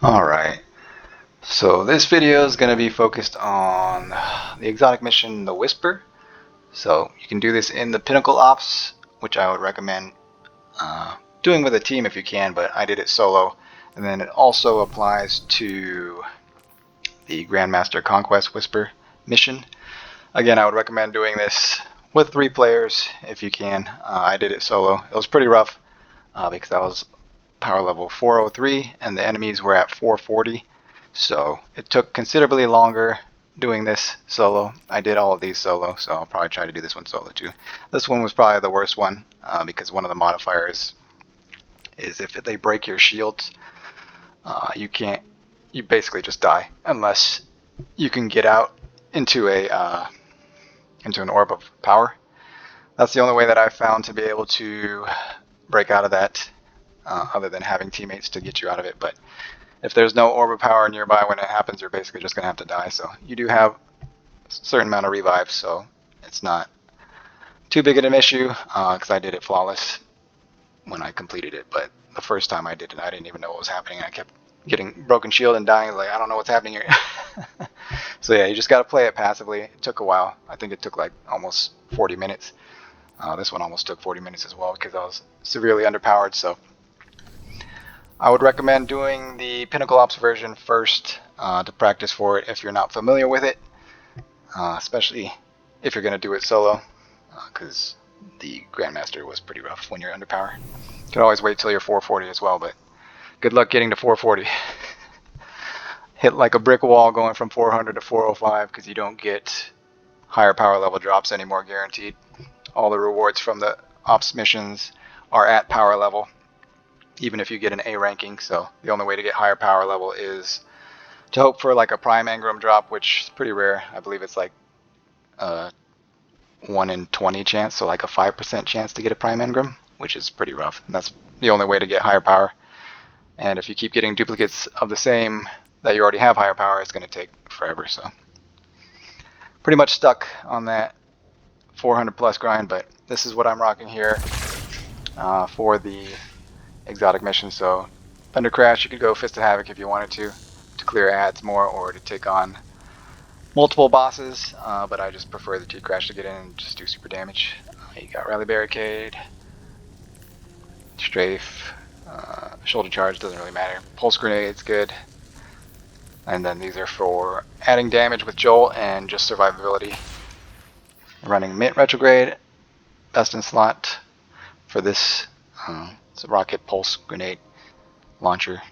Alright, so this video is going to be focused on the exotic mission, the Whisper. So you can do this in the Pinnacle Ops, which I would recommend doing with a team if you can, but I did it solo. And then it also applies to the Grandmaster Conquest Whisper mission. Again, I would recommend doing this with 3 players if you can. I did it solo. It was pretty rough because I was power level 403 and the enemies were at 440. So it took considerably longer doing this solo. I did all of these solo, so I'll probably try to do this one solo too. This one was probably the worst one because one of the modifiers is if they break your shields, you basically just die unless you can get out into an orb of power. That's the only way that I've found to be able to break out of that, other than having teammates to get you out of it. But if there's no orb of power nearby when it happens, you're basically just going to have to die. So you do have a certain amount of revives, so it's not too big of an issue because I did it flawless when I completed it. But the first time I did it, I didn't even know what was happening. I kept getting broken shield and dying. Like, I don't know what's happening here. So yeah, you just got to play it passively. It took a while. I think it took like almost 40 minutes. This one almost took 40 minutes as well because I was severely underpowered. So I would recommend doing the Pinnacle Ops version first to practice for it if you're not familiar with it, especially if you're going to do it solo, because the Grandmaster was pretty rough when you're underpowered. You can always wait till you're 440 as well, but good luck getting to 440. Hit like a brick wall going from 400 to 405 because you don't get higher power level drops anymore guaranteed. All the rewards from the ops missions are at power level, even if you get an A ranking. So the only way to get higher power level is to hope for like a prime engram drop, which is pretty rare. I believe it's like 1 in 20 chance, so like a 5% chance to get a prime engram, which is pretty rough. And that's the only way to get higher power. And if you keep getting duplicates of the same that you already have higher power, it's going to take forever. So pretty much stuck on that 400 plus grind, but this is what I'm rocking here for the exotic mission. So Thunder Crash, you could go Fist of Havoc if you wanted to clear ads more or to take on multiple bosses, but I just prefer the T-Crash to get in and just do super damage. You got Rally Barricade, Strafe, Shoulder Charge, doesn't really matter. Pulse Grenade's good. And then these are for adding damage with Jolt and just survivability. Running Mint Retrograde, best in slot for this. It's a rocket pulse grenade launcher.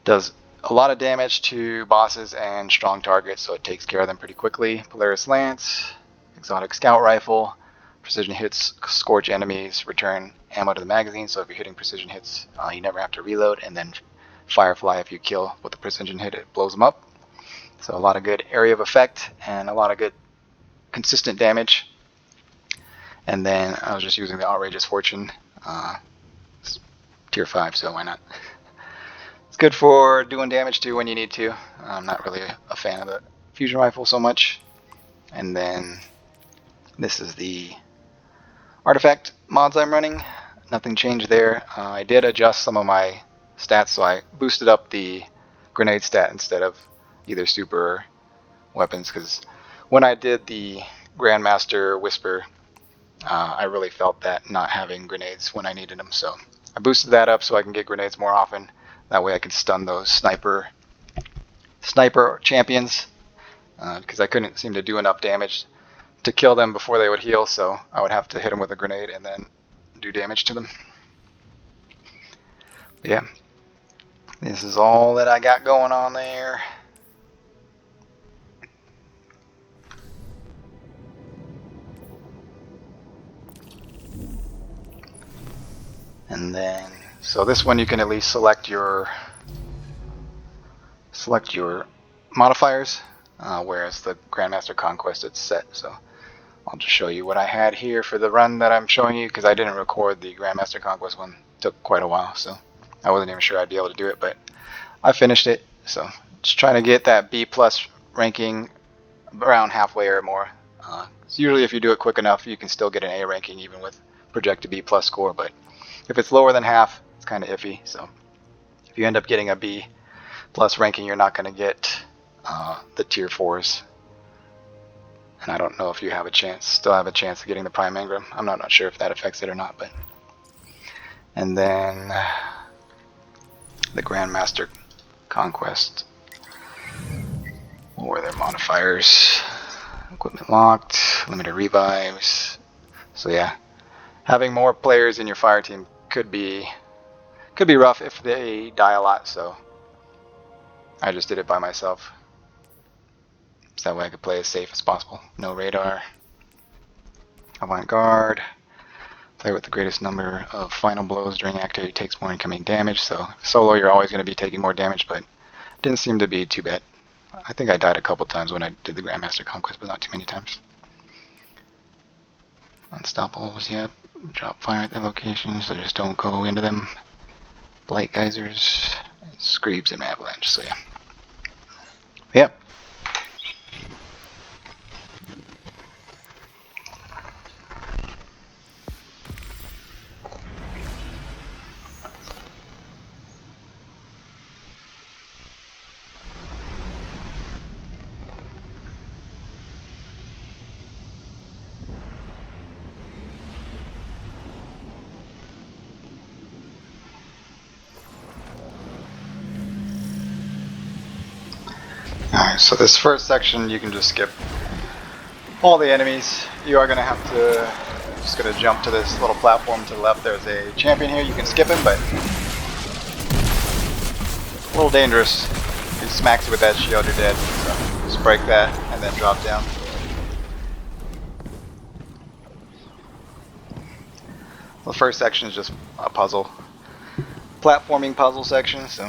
Does a lot of damage to bosses and strong targets, so it takes care of them pretty quickly. Polaris Lance, exotic scout rifle, precision hits scorch enemies, return ammo to the magazine, so if you're hitting precision hits, you never have to reload. And then Firefly, if you kill with a precision hit, it blows them up. So a lot of good area of effect and a lot of good consistent damage. And then I was just using the Outrageous Fortune, tier 5, so why not? It's good for doing damage too when you need to. I'm not really a fan of the fusion rifle so much. And then this is the artifact mods I'm running. Nothing changed there. I did adjust some of my stats, so I boosted up the grenade stat instead of either super or weapons, because when I did the Grandmaster Whisper, I really felt that not having grenades when I needed them, so I boosted that up so I can get grenades more often. That way I can stun those sniper champions, because I couldn't seem to do enough damage to kill them before they would heal, so I would have to hit them with a grenade and then do damage to them. But yeah, this is all that I got going on there. And then, so this one you can at least select your modifiers, whereas the Grandmaster Conquest it's set. So I'll just show you what I had here for the run that I'm showing you, because I didn't record the Grandmaster Conquest one. It took quite a while, so I wasn't even sure I'd be able to do it, but I finished it. So just trying to get that B+ ranking around halfway or more. So usually if you do it quick enough, you can still get an A ranking even with projected B+ score, but if it's lower than half, it's kind of iffy. So if you end up getting a B, Plus ranking, you're not going to get the tier 4s. And I don't know if you have a chance, still have a chance of getting the Prime Engram. I'm not sure if that affects it or not, but. And then the Grandmaster Conquest. What were their modifiers? Equipment locked, limited revives. So yeah, having more players in your fire team could be rough if they die a lot. So I just did it by myself, so that way I could play as safe as possible. No radar. Avant-garde. Play with the greatest number of final blows during activity takes more incoming damage. So solo, you're always going to be taking more damage, but it didn't seem to be too bad. I think I died a couple times when I did the Grandmaster Conquest, but not too many times. Unstoppables, yep. Drop fire at their locations, so just don't go into them. Blight geysers, screeps, and avalanche. So yeah. Yep. Alright, so this first section you can just skip all the enemies. You are going to have to, just going to jump to this little platform to the left. There's a champion here, you can skip him, but a little dangerous. He smacks you with that shield, you're dead. So just break that and then drop down. The first section is just a puzzle, platforming puzzle section, so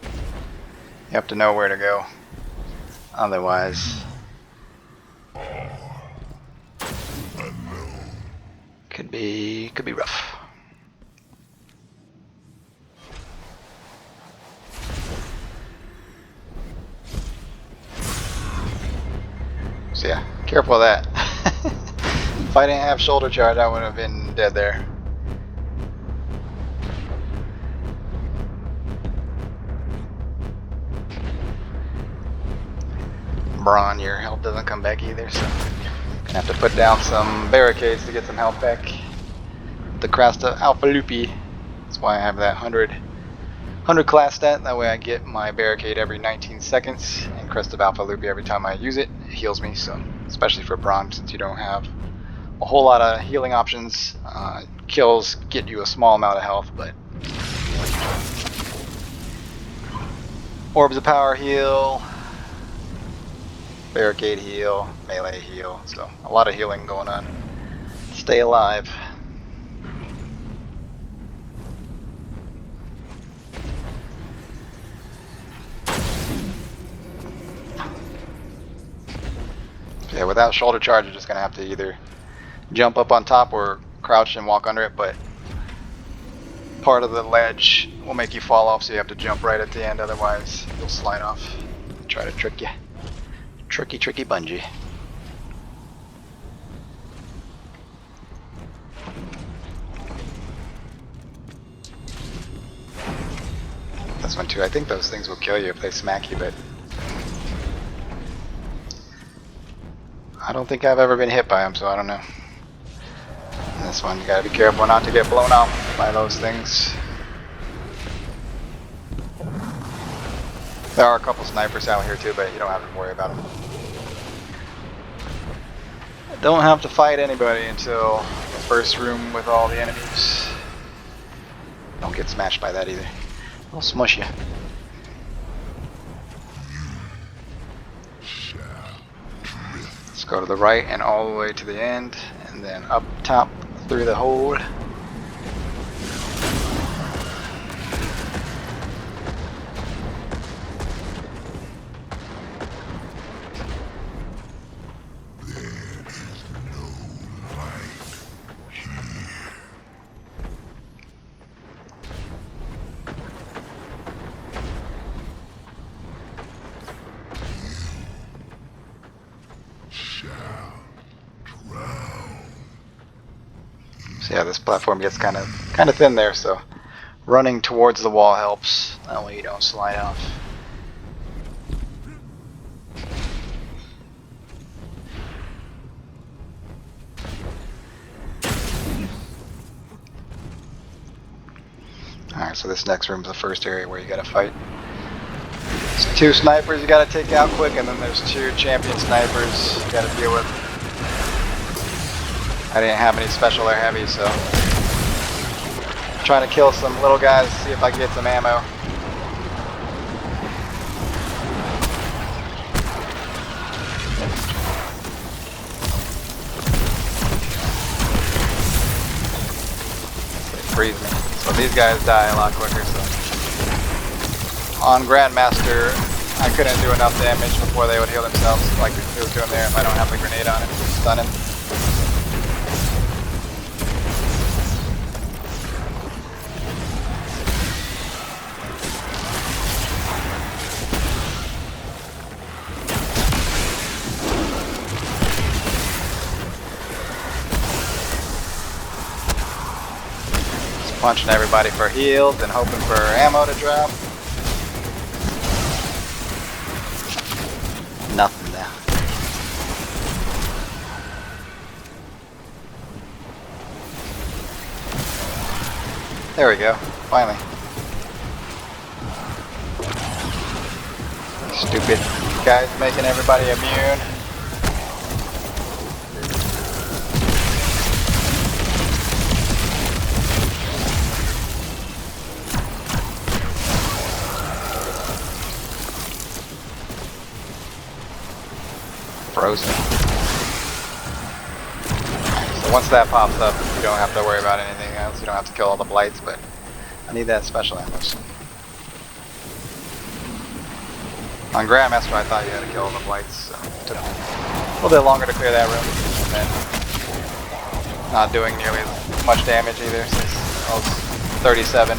you have to know where to go. Otherwise, could be rough. So yeah, careful of that. If I didn't have shoulder charge, I would have been dead there. Brawn, your health doesn't come back either, so gonna have to put down some barricades to get some health back. The Crest of Alpha Lupi. That's why I have that 100 class stat. That way I get my barricade every 19 seconds, and Crest of Alpha Lupi every time I use it. It heals me, so especially for Brawn, since you don't have a whole lot of healing options. Kills get you a small amount of health, but Orbs of Power heal. Barricade heal, melee heal, so a lot of healing going on. Stay alive. Yeah, without shoulder charge, you're just gonna have to either jump up on top or crouch and walk under it, but part of the ledge will make you fall off, so you have to jump right at the end, otherwise you'll slide off. Try to trick you. Tricky bungee. This one too, I think those things will kill you if they smack you, but I don't think I've ever been hit by them, so I don't know. And this one, you gotta be careful not to get blown out by those things. There are a couple snipers out here too, but you don't have to worry about them. Don't have to fight anybody until the first room with all the enemies. Don't get smashed by that either. They'll smush you. Let's go to the right and all the way to the end, and then up top through the hole. So yeah, this platform gets kind of thin there, so running towards the wall helps. That way you don't slide off. Alright, so this next room is the first area where you gotta fight. There's 2 snipers you gotta take out quick, and then there's 2 champion snipers you gotta deal with. I didn't have any special or heavy, so I'm trying to kill some little guys, see if I can get some ammo. They freeze me. So these guys die a lot quicker. So on Grandmaster, I couldn't do enough damage before they would heal themselves like he was doing there if I don't have the grenade on him to stun him. Punching everybody for heals and hoping for ammo to drop. Nothing now. There we go, finally. Stupid guys making everybody immune. Frozen. So once that pops up, you don't have to worry about anything else. You don't have to kill all the blights, but I need that special ammo soon. On Grandmaster, I thought you had to kill all the blights, so it took a little bit longer to clear that room. And then not doing nearly as much damage either, since I was 37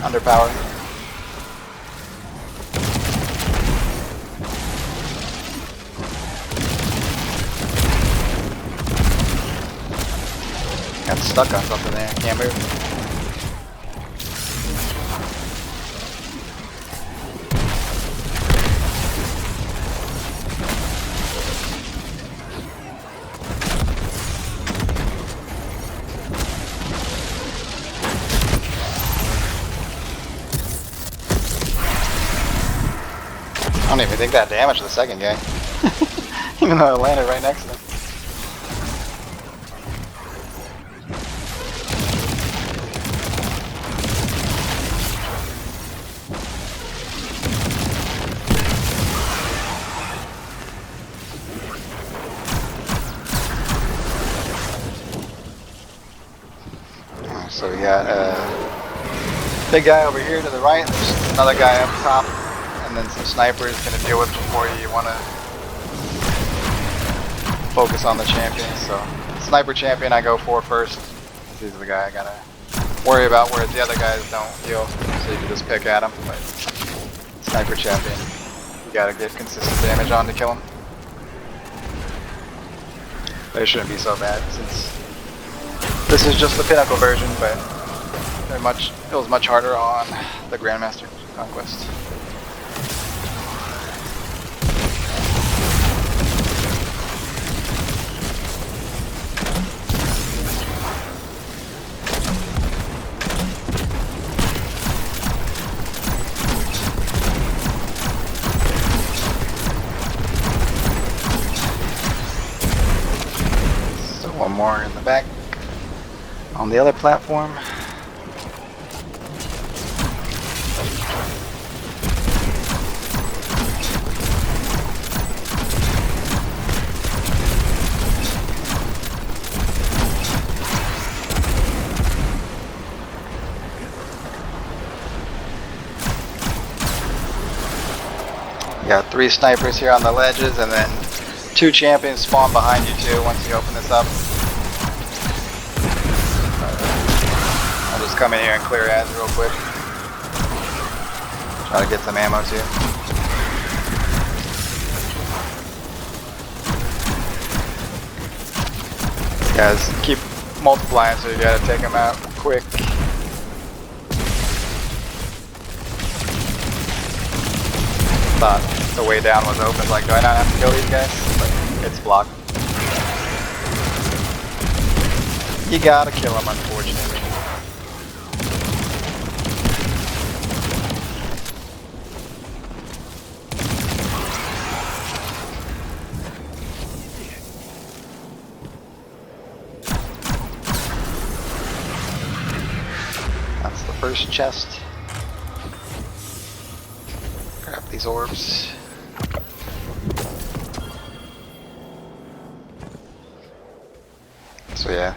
underpowered. Got stuck on something there, can't move. I don't even think that damaged the second guy, even though I landed right next to him. So we got a big guy over here to the right, there's another guy up top, and then some snipers gonna deal with before you want to focus on the champion. So sniper champion I go for first. He's the guy I gotta worry about, whereas the other guys don't heal, so you can just pick at him. But sniper champion, you gotta get consistent damage on to kill him. But it shouldn't be so bad since this is just the Pinnacle version, but it was much harder on the Grandmaster Conquest. So one more in the back. On the other platform. You got 3 snipers here on the ledges, and then 2 champions spawn behind you too once you open this up. Just come in here and clear ads real quick. Try to get some ammo too. These guys keep multiplying, so you gotta take them out quick. thought the way down was open. Like, do I not have to kill these guys? But it's blocked. You gotta kill them, unfortunately. That's the first chest. Grab these orbs. So yeah,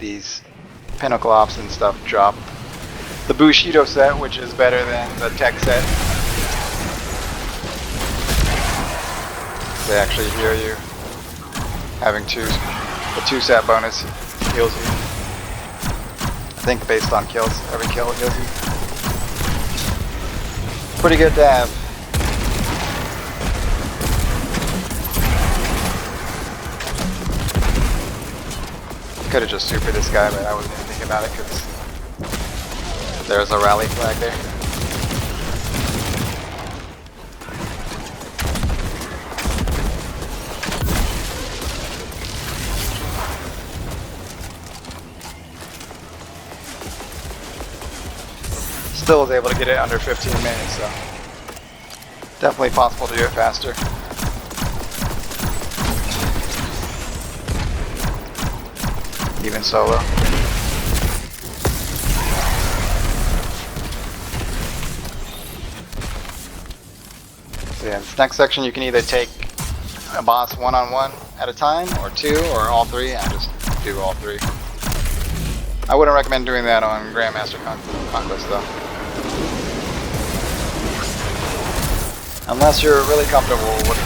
these Pinnacle Ops and stuff drop the Bushido set, which is better than the tech set. They actually heal you. Having the 2 set bonus heals you. I think based on kills, every kill heals you. Pretty good to have. Could have just supered this guy, but I wasn't even thinking about it because there's a rally flag there. Still was able to get it under 15 minutes, so definitely possible to do it faster. Even solo. So yeah, this next section you can either take a boss one-on-one at a time, or 2, or all 3. I just do all 3. I wouldn't recommend doing that on Grandmaster Conquest though. Unless you're really comfortable with it.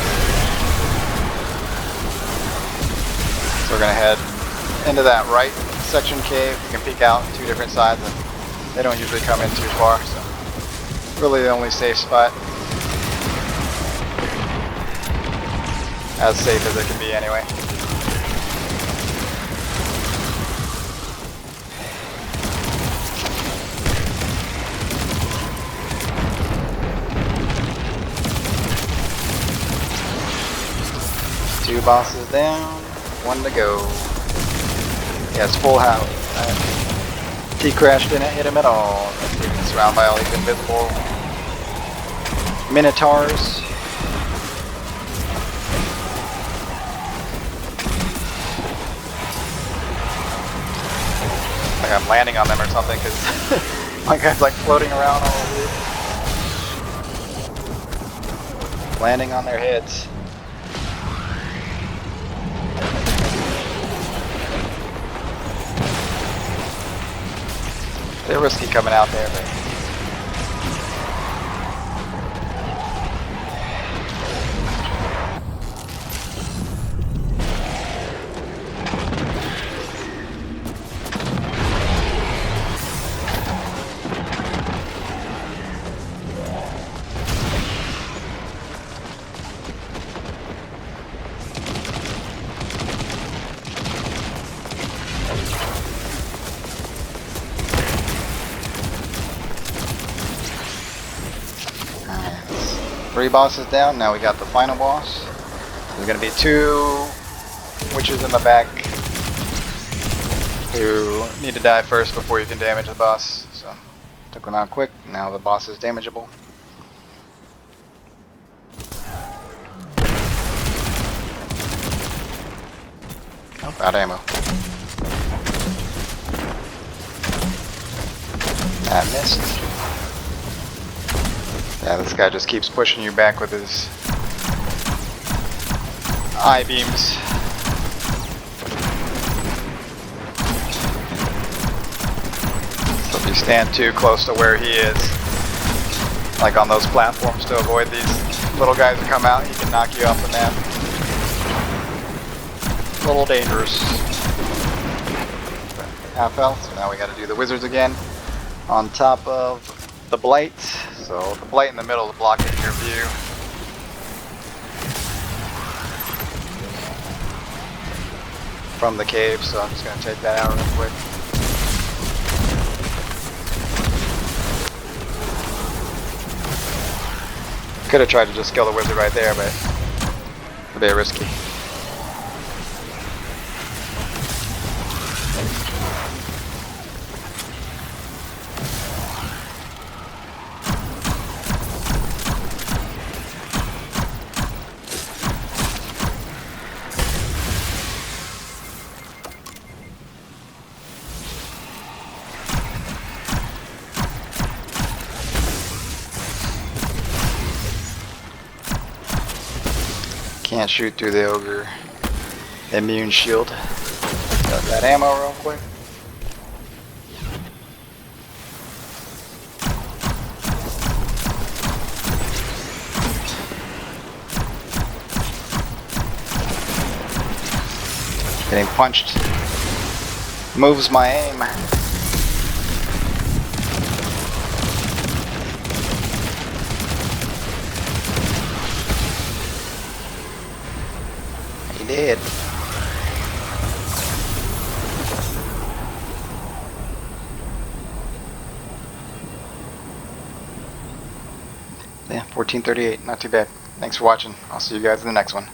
So we're gonna head into that right section cave. You can peek out 2 different sides and they don't usually come in too far, so really the only safe spot. As safe as it can be anyway. Two bosses down, 1 to go. Yeah, it's full house. T-Crash didn't hit him at all. He's surrounded by all these invisible Minotaurs. Like I'm landing on them or something because my guy's like floating around all over. Landing on their heads. They're risky coming out there, but three bosses down. Now we got the final boss. There's gonna be 2 witches in the back who need to die first before you can damage the boss. So took them out quick. Now the boss is damageable. Oh, out of ammo. That missed. Yeah, this guy just keeps pushing you back with his eye beams. So if you stand too close to where he is, like on those platforms to avoid these little guys that come out, he can knock you off the map. A little dangerous. Half health, so now we gotta do the wizards again. On top of the blight. So the blight in the middle is blocking your view. From the cave, so I'm just going to take that out real quick. Could have tried to just kill the wizard right there, but a bit risky. Can't shoot through the ogre immune shield. Got that ammo real quick. Getting punched moves my aim. He did. Yeah, 1438, not too bad. Thanks for watching. I'll see you guys in the next one.